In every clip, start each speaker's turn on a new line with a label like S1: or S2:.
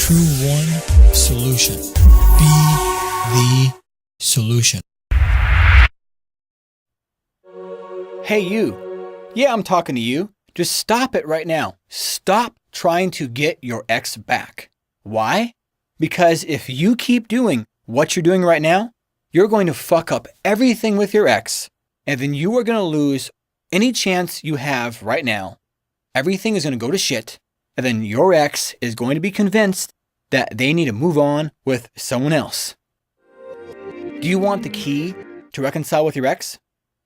S1: true one solution. Be the solution.
S2: Hey you. Yeah, I'm talking to you. Just stop it right now. Stop trying to get your ex back. Why? Because if you keep doing what you're doing right now, you're going to fuck up everything with your ex, and then you are going to lose any chance you have right now. Everything is going to go to shit, and then your ex is going to be convinced that they need to move on with someone else. Do you want the key to reconcile with your ex?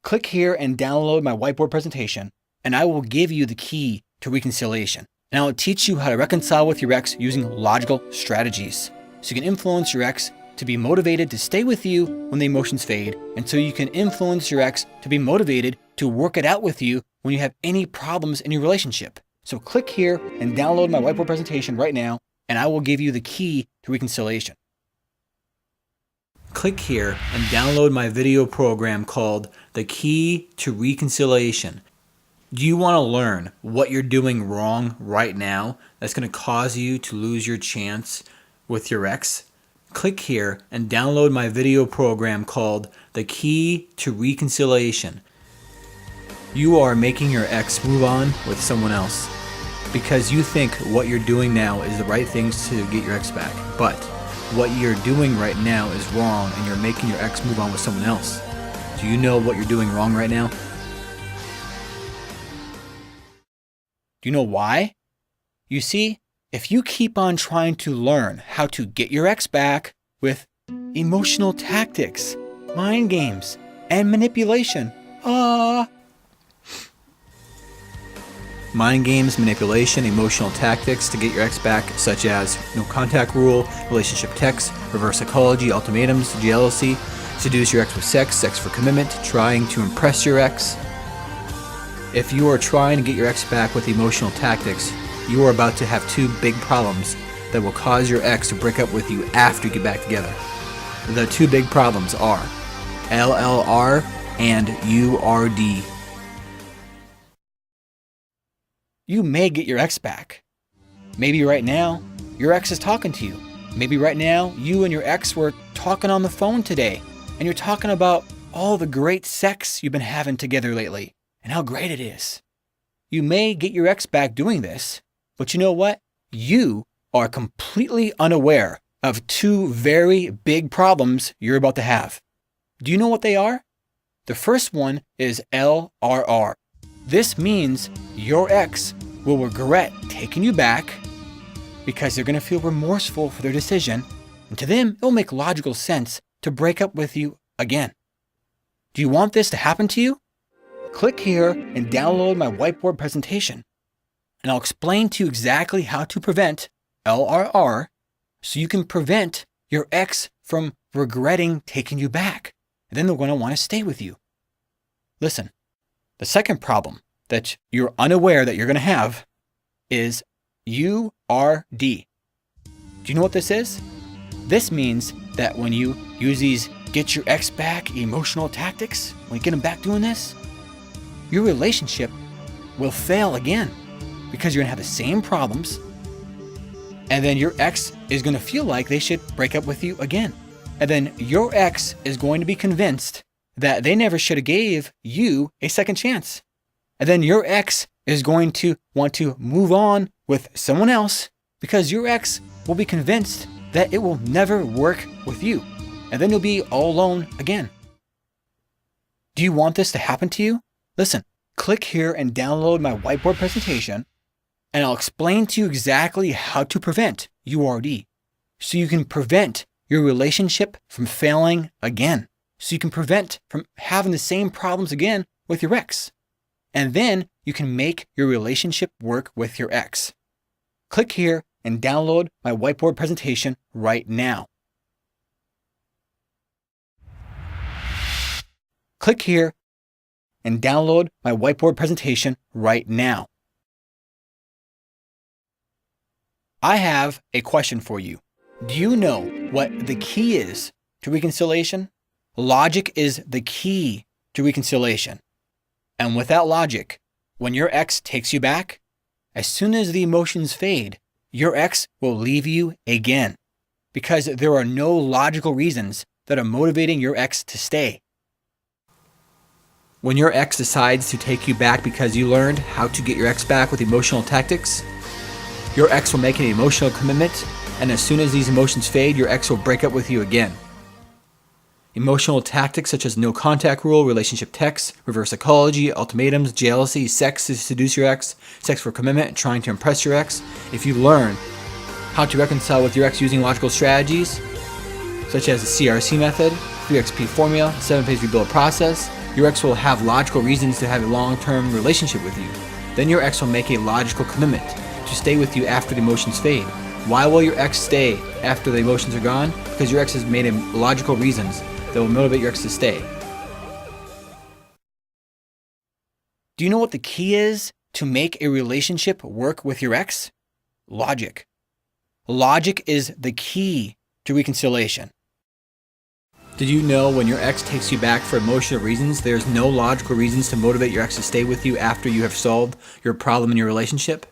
S2: Click here and download my whiteboard presentation, and I will give you the key to reconciliation. And I will teach you how to reconcile with your ex using logical strategies, so you can influence your ex to be motivated to stay with you when the emotions fade, and so you can influence your ex to be motivated to work it out with you when you have any problems in your relationship. So click here and download my whiteboard presentation right now, and I will give you the key to reconciliation. Click here and download my video program called The Key to Reconciliation. Do you want to learn what you're doing wrong right now that's going to cause you to lose your chance with your ex? Click here and download my video program called The Key to Reconciliation. You are making your ex move on with someone else because you think what you're doing now is the right things to get your ex back. But what you're doing right now is wrong and you're making your ex move on with someone else. Do you know what you're doing wrong right now? Do you know why? You see, if you keep on trying to learn how to get your ex back with emotional tactics, mind games, and manipulation, mind games, manipulation, emotional tactics to get your ex back, such as no contact rule, relationship text, reverse psychology, ultimatums, jealousy, seduce your ex with sex, sex for commitment, trying to impress your ex. If you are trying to get your ex back with emotional tactics, you are about to have two big problems that will cause your ex to break up with you after you get back together. The two big problems are LLR and URD. You may get your ex back. Maybe right now, your ex is talking to you. Maybe right now, you and your ex were talking on the phone today, and you're talking about all the great sex you've been having together lately, and how great it is. You may get your ex back doing this, but you know what? You are completely unaware of two very big problems you're about to have. Do you know what they are? The first one is LRR. This means your ex will regret taking you back because they're going to feel remorseful for their decision, and to them, it will make logical sense to break up with you again. Do you want this to happen to you? Click here and download my whiteboard presentation, and I'll explain to you exactly how to prevent LRR so you can prevent your ex from regretting taking you back, and then they're going to want to stay with you. Listen, the second problem that you're unaware that you're going to have is URD. Do you know what this is? This means that when you use these get your ex back emotional tactics, when you get them back doing this, your relationship will fail again because you're going to have the same problems, and then your ex is going to feel like they should break up with you again. And then your ex is going to be convinced that they never should have gave you a second chance. And then your ex is going to want to move on with someone else because your ex will be convinced that it will never work with you. And then you'll be all alone again. Do you want this to happen to you? Listen, click here and download my whiteboard presentation, and I'll explain to you exactly how to prevent URD so you can prevent your relationship from failing again. So you can prevent from having the same problems again with your ex. And then you can make your relationship work with your ex. Click here and download my whiteboard presentation right now. Click here and download my whiteboard presentation right now. I have a question for you. Do you know what the key is to reconciliation? Logic is the key to reconciliation. And without logic, when your ex takes you back, as soon as the emotions fade, your ex will leave you again because there are no logical reasons that are motivating your ex to stay. When your ex decides to take you back because you learned how to get your ex back with emotional tactics, your ex will make an emotional commitment, and as soon as these emotions fade, your ex will break up with you again. Emotional tactics such as no contact rule, relationship texts, reverse psychology, ultimatums, jealousy, sex to seduce your ex, sex for commitment, trying to impress your ex. If you learn how to reconcile with your ex using logical strategies such as the CRC method, 3XP formula, 7-phase rebuild process, your ex will have logical reasons to have a long-term relationship with you. Then your ex will make a logical commitment to stay with you after the emotions fade. Why will your ex stay after the emotions are gone? Because your ex has made logical reasons that will motivate your ex to stay. Do you know what the key is to make a relationship work with your ex? Logic. Logic is the key to reconciliation. Did you know when your ex takes you back for emotional reasons, there's no logical reasons to motivate your ex to stay with you after you have solved your problem in your relationship?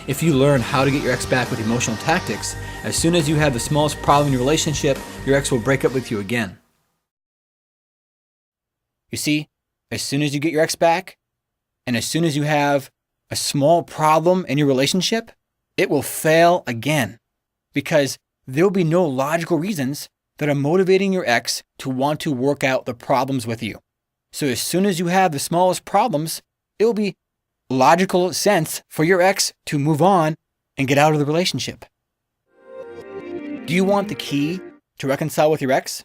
S2: If you learn how to get your ex back with emotional tactics, as soon as you have the smallest problem in your relationship, your ex will break up with you again. You see, as soon as you get your ex back, and as soon as you have a small problem in your relationship, it will fail again because there will be no logical reasons that are motivating your ex to want to work out the problems with you. So as soon as you have the smallest problems, it will be logical sense for your ex to move on and get out of the relationship. Do you want the key to reconcile with your ex?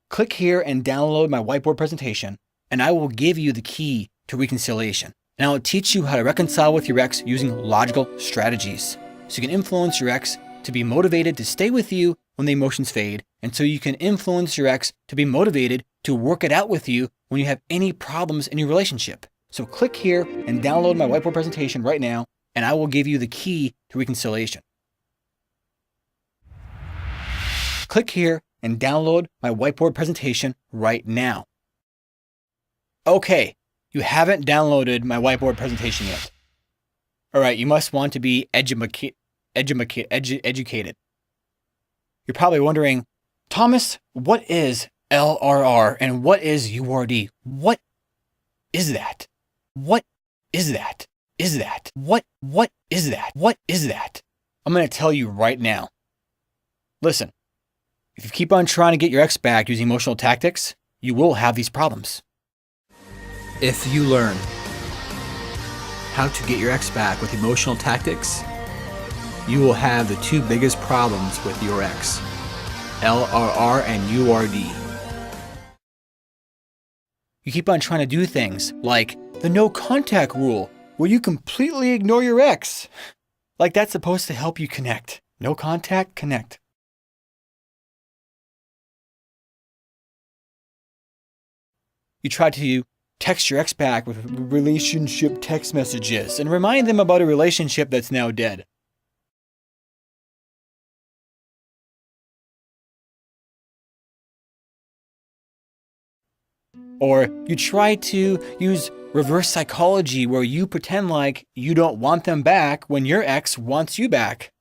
S2: Click here and download my whiteboard presentation, and I will give you the key to reconciliation. And I will teach you how to reconcile with your ex using logical strategies, so you can influence your ex to be motivated to stay with you when the emotions fade, and so you can influence your ex to be motivated to work it out with you when you have any problems in your relationship. So click here and download my whiteboard presentation right now, and I will give you the key to reconciliation. Click here and download my whiteboard presentation right now. Okay, you haven't downloaded my whiteboard presentation yet. All right, you must want to be educated. You're probably wondering, Thomas, what is LRR and what is URD? What is that? What is that? Is that? What is that? What is that? I'm going to tell you right now. Listen, if you keep on trying to get your ex back using emotional tactics, you will have these problems. If you learn how to get your ex back with emotional tactics, you will have the two biggest problems with your ex, LRR and URD. You keep on trying to do things like the no contact rule, where you completely ignore your ex. Like that's supposed to help you connect. No contact, connect. You try to text your ex back with relationship text messages and remind them about a relationship that's now dead. Or you try to use reverse psychology where you pretend like you don't want them back when your ex wants you back.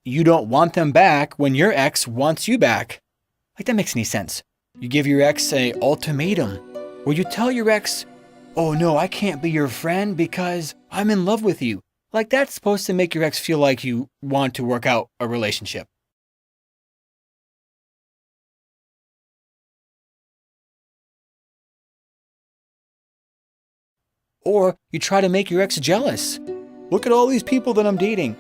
S2: You don't want them back when your ex wants you back. Like that makes any sense. You give your ex an ultimatum where you tell your ex, oh no, I can't be your friend because I'm in love with you. Like that's supposed to make your ex feel like you want to work out a relationship. Or you try to make your ex jealous. Look at all these people that I'm dating.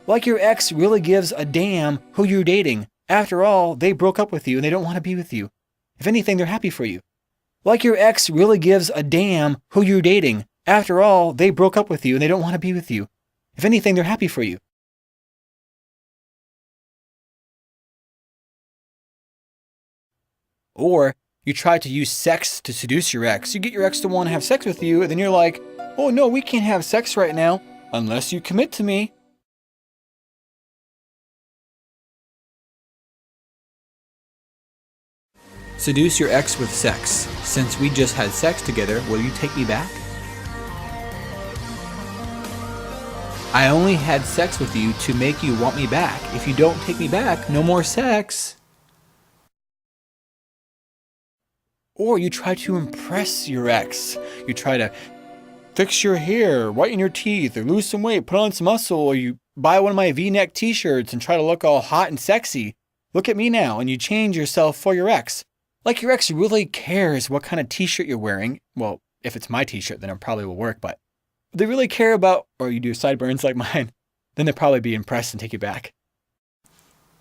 S2: Like your ex really gives a damn who you're dating. After all, they broke up with you and they don't want to be with you. If anything, they're happy for you. Like your ex really gives a damn who you're dating. After all, they broke up with you and they don't want to be with you. If anything, they're happy for you. Or you try to use sex to seduce your ex. You get your ex to want to have sex with you, and then you're like, oh no, we can't have sex right now unless you commit to me. Seduce your ex with sex. Since we just had sex together, will you take me back? I only had sex with you to make you want me back. If you don't take me back, no more sex. Or you try to impress your ex. You try to fix your hair, whiten your teeth, or lose some weight, put on some muscle, or you buy one of my V-neck t-shirts and try to look all hot and sexy. Look at me now, and you change yourself for your ex. Like your ex really cares what kind of t-shirt you're wearing. Well, if it's my t-shirt, then it probably will work, but if they really care about, or you do sideburns like mine, then they'll probably be impressed and take you back.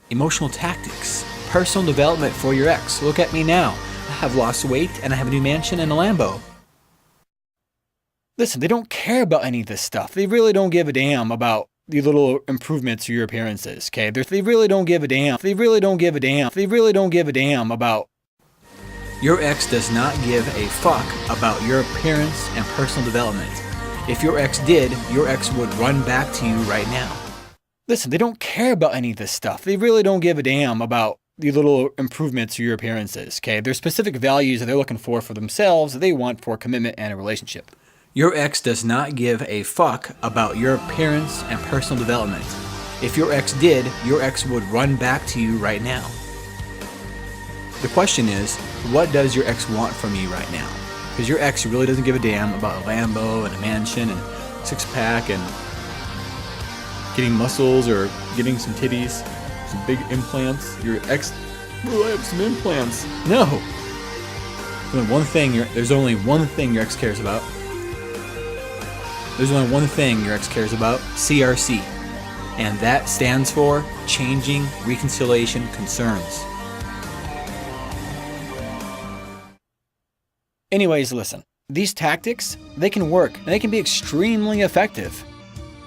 S2: Emotional tactics. Personal development for your ex. Look at me now. I have lost weight and I have a new mansion and a Lambo. Listen, they don't care about any of this stuff. They really don't give a damn about the little improvements to your appearances, okay? They really don't give a damn. They really don't give a damn. They really don't give a damn about... Your ex does not give a fuck about your appearance and personal development. If your ex did, your ex would run back to you right now. Listen, they don't care about any of this stuff. They really don't give a damn about the little improvements to your appearances, okay? There's specific values that they're looking for themselves that they want for commitment and a relationship. Your ex does not give a fuck about your appearance and personal development. If your ex did, your ex would run back to you right now. The question is, what does your ex want from you right now? Because your ex really doesn't give a damn about a Lambo and a mansion and six-pack and getting muscles or getting some titties, some big implants. Your ex, oh, I have some implants. No. There's only one thing your ex cares about. There's only one thing your ex cares about, CRC. And that stands for Changing Reconciliation Concerns. Anyways, listen. These tactics, they can work and they can be extremely effective.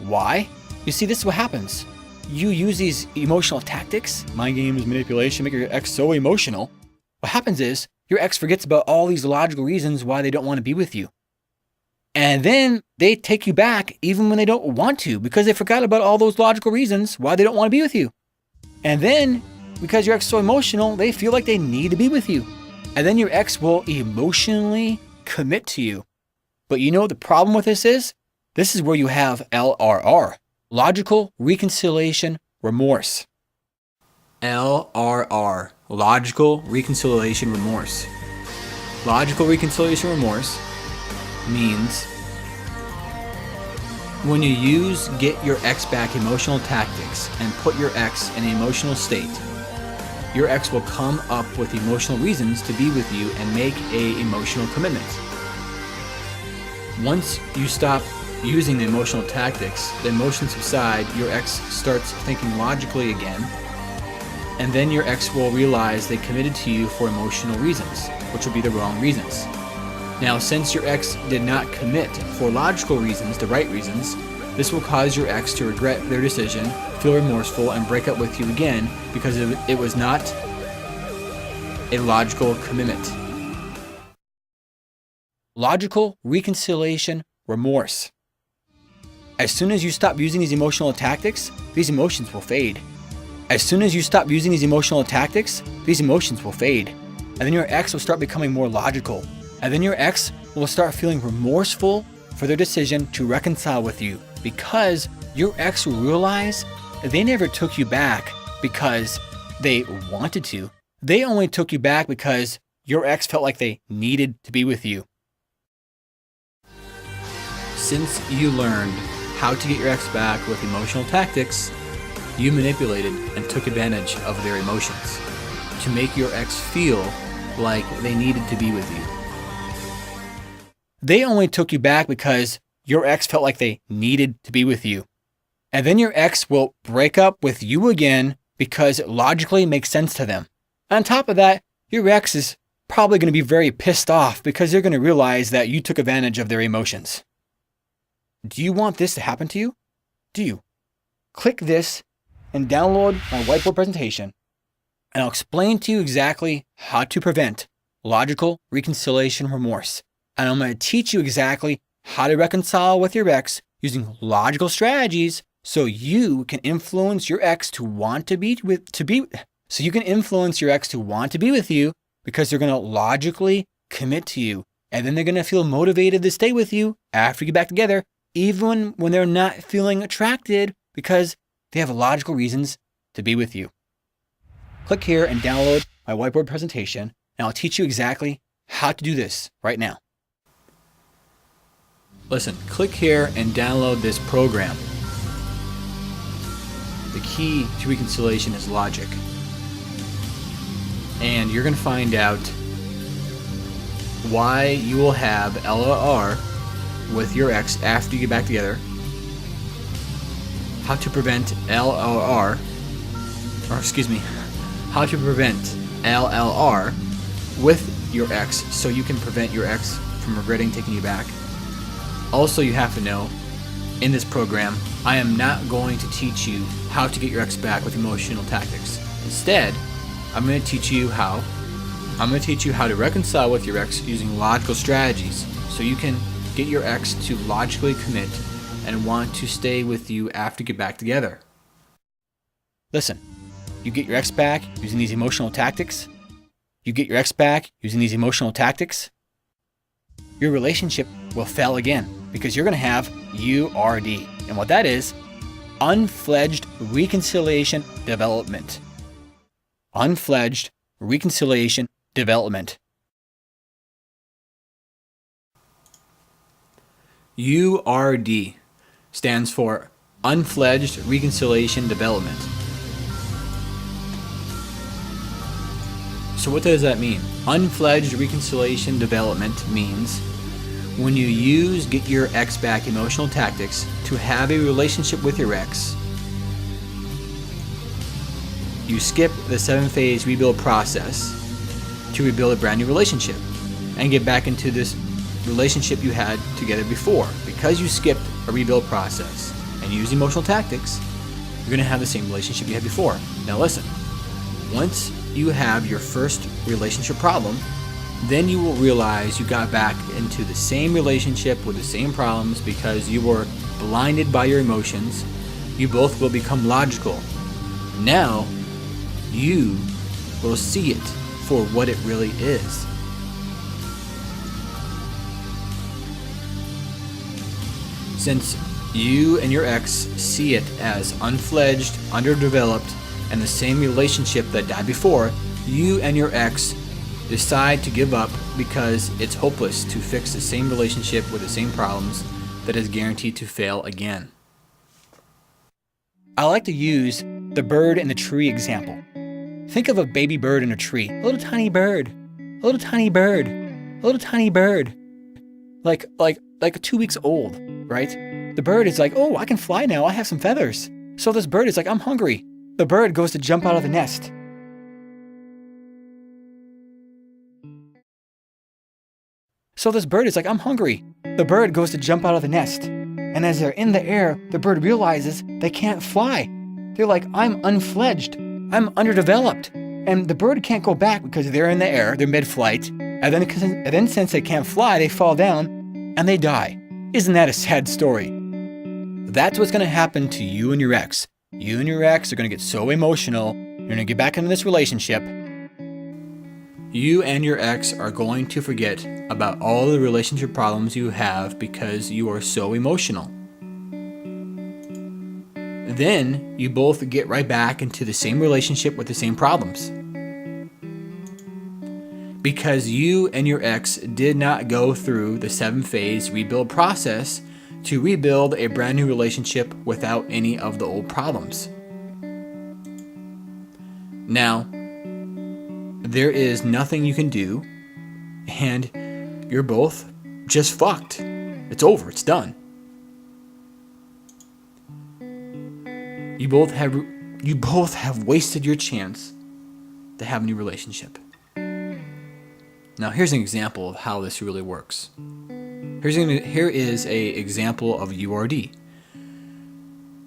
S2: Why? You see, this is what happens. You use these emotional tactics, mind games, manipulation, make your ex so emotional. What happens is your ex forgets about all these logical reasons why they don't want to be with you. And then they take you back even when they don't want to because they forgot about all those logical reasons why they don't want to be with you. And then because your ex is so emotional, they feel like they need to be with you. And then your ex will emotionally commit to you. But you know what the problem with this is? This is where you have LRR, Logical Reconciliation Remorse. LRR, Logical Reconciliation Remorse. Logical Reconciliation Remorse means when you use get your ex back emotional tactics and put your ex in an emotional state, your ex will come up with emotional reasons to be with you and make an emotional commitment. Once you stop using the emotional tactics, the emotions subside, your ex starts thinking logically again, and then your ex will realize they committed to you for emotional reasons, which will be the wrong reasons. Now, since your ex did not commit for logical reasons, the right reasons, this will cause your ex to regret their decision, feel remorseful, and break up with you again because it was not a logical commitment. Logical Reconciliation Remorse. As soon as you stop using these emotional tactics, these emotions will fade. As soon as you stop using these emotional tactics, these emotions will fade. And then your ex will start becoming more logical. And then your ex will start feeling remorseful for their decision to reconcile with you because your ex will realize they never took you back because they wanted to. They only took you back because your ex felt like they needed to be with you. Since you learned how to get your ex back with emotional tactics, you manipulated and took advantage of their emotions to make your ex feel like they needed to be with you. They only took you back because your ex felt like they needed to be with you. And then your ex will break up with you again because it logically makes sense to them. On top of that, your ex is probably going to be very pissed off because they're going to realize that you took advantage of their emotions. Do you want this to happen to you? Do you? Click this and download my whiteboard presentation, and I'll explain to you exactly how to prevent logical reconciliation remorse. And I'm going to teach you exactly how to reconcile with your ex using logical strategies so you can influence your ex to want to be with you because they're going to logically commit to you. And then they're going to feel motivated to stay with you after you get back together, even when they're not feeling attracted, because they have logical reasons to be with you. Click here and download my whiteboard presentation, and I'll teach you exactly how to do this right now. Listen, click here and download this program. The key to reconciliation is logic. And you're going to find out why you will have LRR with your ex after you get back together, how to prevent LRR, how to prevent LLR with your ex so you can prevent your ex from regretting taking you back. Also, you have to know, in this program, I am not going to teach you how to get your ex back with emotional tactics. Instead, I'm going to teach you how to reconcile with your ex using logical strategies so you can get your ex to logically commit and want to stay with you after you get back together. Listen, you get your ex back using these emotional tactics. Your relationship will fail again because you're going to have URD. And what that is, unfledged reconciliation development. Unfledged reconciliation development. URD stands for unfledged reconciliation development. So what does that mean? Unfledged reconciliation development means when you get your ex back emotional tactics to have a relationship with your ex, you skip the 7-phase rebuild process to rebuild a brand new relationship and get back into this relationship you had together before. Because you skipped a rebuild process and used emotional tactics, you're going to have the same relationship you had before. Now listen, once you have your first relationship problem, then you will realize you got back into the same relationship with the same problems because you were blinded by your emotions. You both will become logical. Now, you will see it for what it really is. Since you and your ex see it as unfledged, underdeveloped, and the same relationship that died before, you and your ex decide to give up because it's hopeless to fix the same relationship with the same problems that is guaranteed to fail again. I like to use the bird in the tree example. Think of a baby bird in a tree. A little tiny bird. A little tiny bird. A little tiny bird. Like 2 weeks old, right? The bird is like, oh, I can fly now. I have some feathers. So this bird is like, I'm hungry. The bird goes to jump out of the nest. So this bird is like, I'm hungry. The bird goes to jump out of the nest. And as they're in the air, the bird realizes they can't fly. They're like, I'm unfledged. I'm underdeveloped. And the bird can't go back because they're in the air, they're mid-flight. And then since they can't fly, they fall down and they die. Isn't that a sad story? That's what's going to happen to you and your ex. You and your ex are going to get so emotional. You're going to get back into this relationship. You and your ex are going to forget about all the relationship problems you have because you are so emotional. Then you both get right back into the same relationship with the same problems. Because you and your ex did not go through the 7-phase rebuild process to rebuild a brand new relationship without any of the old problems. Now, there is nothing you can do, and you're both just fucked. It's over. It's done. You both have wasted your chance to have a new relationship. Now, here's an example of how this really works. Here is an example of URD.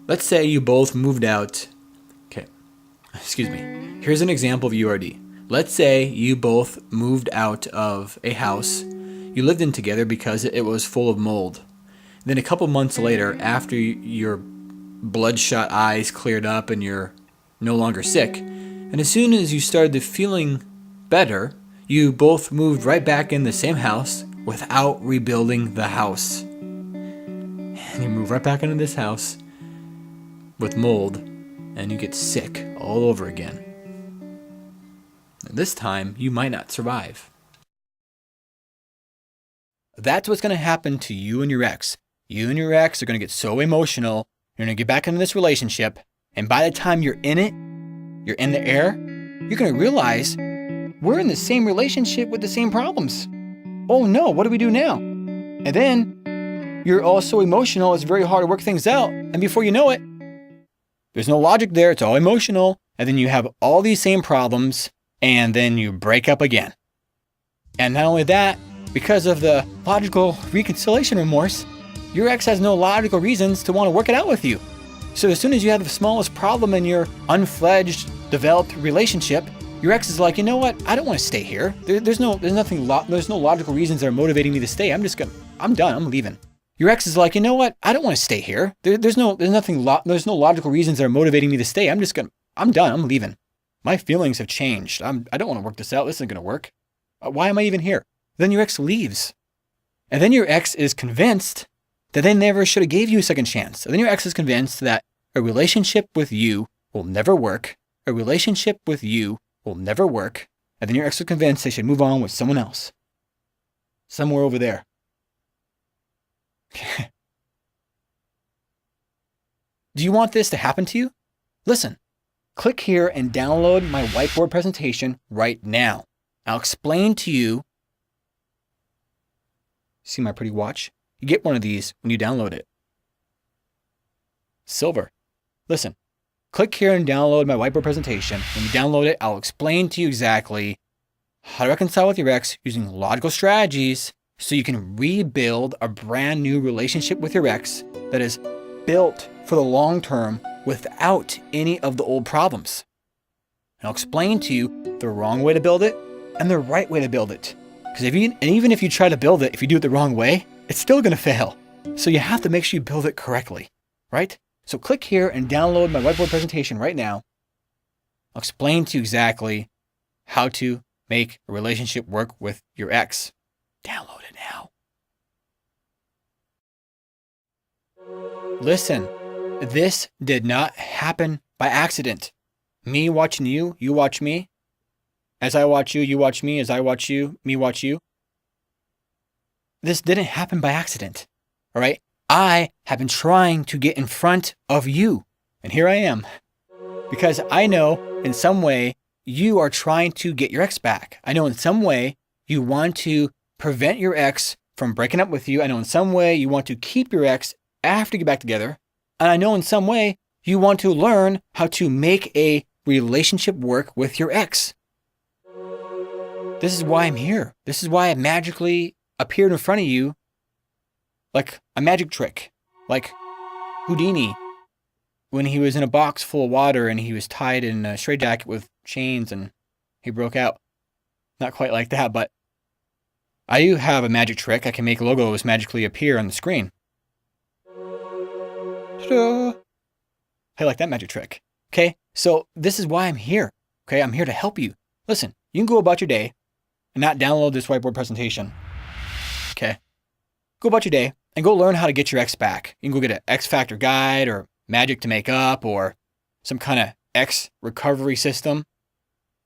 S2: Let's say you both moved out. Here's an example of URD. Let's say you both moved out of a house you lived in together because it was full of mold. Then a couple months later, after your bloodshot eyes cleared up and you're no longer sick, and as soon as you started feeling better, you both moved right back in the same house without rebuilding the house. And you move right back into this house with mold, and you get sick all over again. And this time, you might not survive. That's what's going to happen to you and your ex. You and your ex are going to get so emotional, you're going to get back into this relationship, and by the time you're in it, you're in the air, you're going to realize we're in the same relationship with the same problems. Oh no, what do we do now? And then you're all so emotional, it's very hard to work things out. And before you know it, there's no logic there, it's all emotional. And then you have all these same problems, and then you break up again. And not only that, because of the logical reconciliation remorse, your ex has no logical reasons to want to work it out with you. So as soon as you have the smallest problem in your unfledged, developed relationship, your ex is like, you know what? I don't want to stay here. There's no logical reasons that are motivating me to stay. I'm done. I'm leaving. Your ex is like, you know what? I don't want to stay here. There's no logical reasons that are motivating me to stay. I'm done. I'm leaving. My feelings have changed. I don't want to work this out. This isn't going to work. Why am I even here? Then your ex leaves. And then your ex is convinced that they never should have gave you a second chance. And then your ex is convinced that a relationship with you will never work. A relationship with you will never work. And then your ex is convinced they should move on with someone else. Somewhere over there. Do you want this to happen to you? Listen, click here and download my whiteboard presentation right now. I'll explain to you. See my pretty watch? You get one of these when you download it. Silver. Listen, click here and download my whiteboard presentation. When you download it, I'll explain to you exactly how to reconcile with your ex using logical strategies so you can rebuild a brand new relationship with your ex that is built for the long term without any of the old problems. And I'll explain to you the wrong way to build it and the right way to build it. Because even if you try to build it, if you do it the wrong way, it's still going to fail. So you have to make sure you build it correctly, right? So click here and download my whiteboard presentation right now. I'll explain to you exactly how to make a relationship work with your ex. Download it now. Listen, this did not happen by accident. Me watching you, you watch me. As I watch you, you watch me. As I watch you, me watch you. This didn't happen by accident, all right? I have been trying to get in front of you, and here I am. Because I know in some way you are trying to get your ex back. I know in some way you want to prevent your ex from breaking up with you. I know in some way you want to keep your ex after you get back together. And I know in some way you want to learn how to make a relationship work with your ex. This is why I'm here. This is why I magically appeared in front of you like a magic trick, like Houdini when he was in a box full of water and he was tied in a straitjacket with chains and he broke out. Not quite like that, but I do have a magic trick. I can make logos magically appear on the screen. Ta-da! I like that magic trick. Okay, so this is why I'm here. Okay, I'm here to help you. Listen, you can go about your day and not download this whiteboard presentation. Okay, go about your day and go learn how to get your ex back. You can go get an X Factor guide or magic to make up or some kind of X recovery system.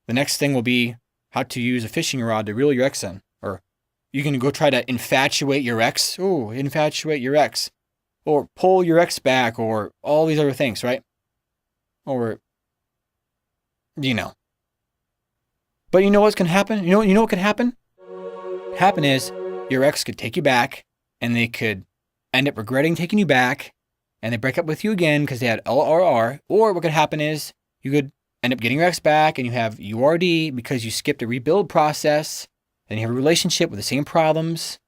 S2: The next thing will be how to use a fishing rod to reel your ex in. Or you can go try to infatuate your ex. Ooh, infatuate your ex. Or pull your ex back or all these other things, right? Or, you know. But you know what's going to happen? You know what could happen? Happen is your ex could take you back and they could end up regretting taking you back and they break up with you again because they had LRR. Or what could happen is you could end up getting your ex back and you have URD because you skipped a rebuild process. Then you have a relationship with the same problems.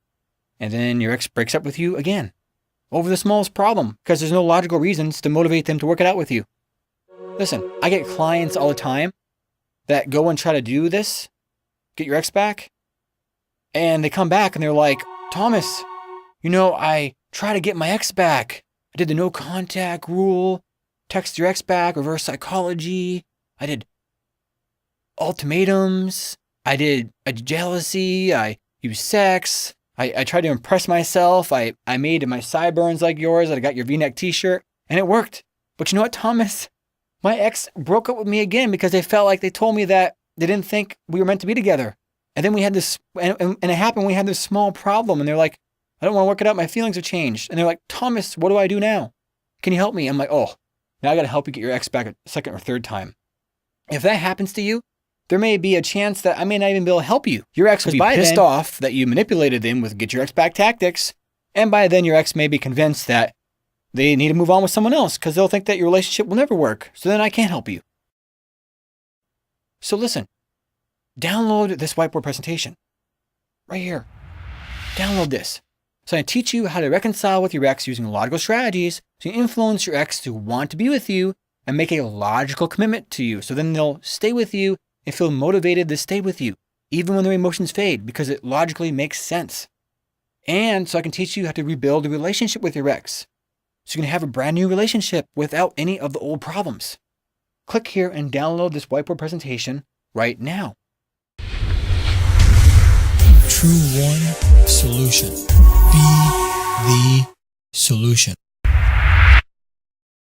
S2: And then your ex breaks up with you again over the smallest problem because there's no logical reasons to motivate them to work it out with you. Listen, I get clients all the time that go and try to do this, get your ex back, and they come back and they're like, Thomas, I try to get my ex back. I did the no contact rule, text your ex back, reverse psychology. I did ultimatums. I did jealousy. I used sex. I tried to impress myself. I made my sideburns like yours. I got your V-neck t-shirt and it worked. But you know what, Thomas? My ex broke up with me again because they felt like they told me that they didn't think we were meant to be together. And then we had this, and it happened, we had this small problem. And they're like, I don't want to work it out. My feelings have changed. And they're like, Thomas, what do I do now? Can you help me? I'm like, oh, now I got to help you get your ex back a second or third time. If that happens to you, there may be a chance that I may not even be able to help you. Your ex will be pissed off that you manipulated them with get your ex back tactics. And by then your ex may be convinced that they need to move on with someone else because they'll think that your relationship will never work. So then I can't help you. So listen, download this whiteboard presentation right here. Download this. So I teach you how to reconcile with your ex using logical strategies to influence your ex to want to be with you and make a logical commitment to you. So then they'll stay with you and feel motivated to stay with you, even when their emotions fade, because it logically makes sense. And so I can teach you how to rebuild a relationship with your ex. So you can have a brand new relationship without any of the old problems. Click here and download this whiteboard presentation right now.
S1: True One Solution. Be the solution.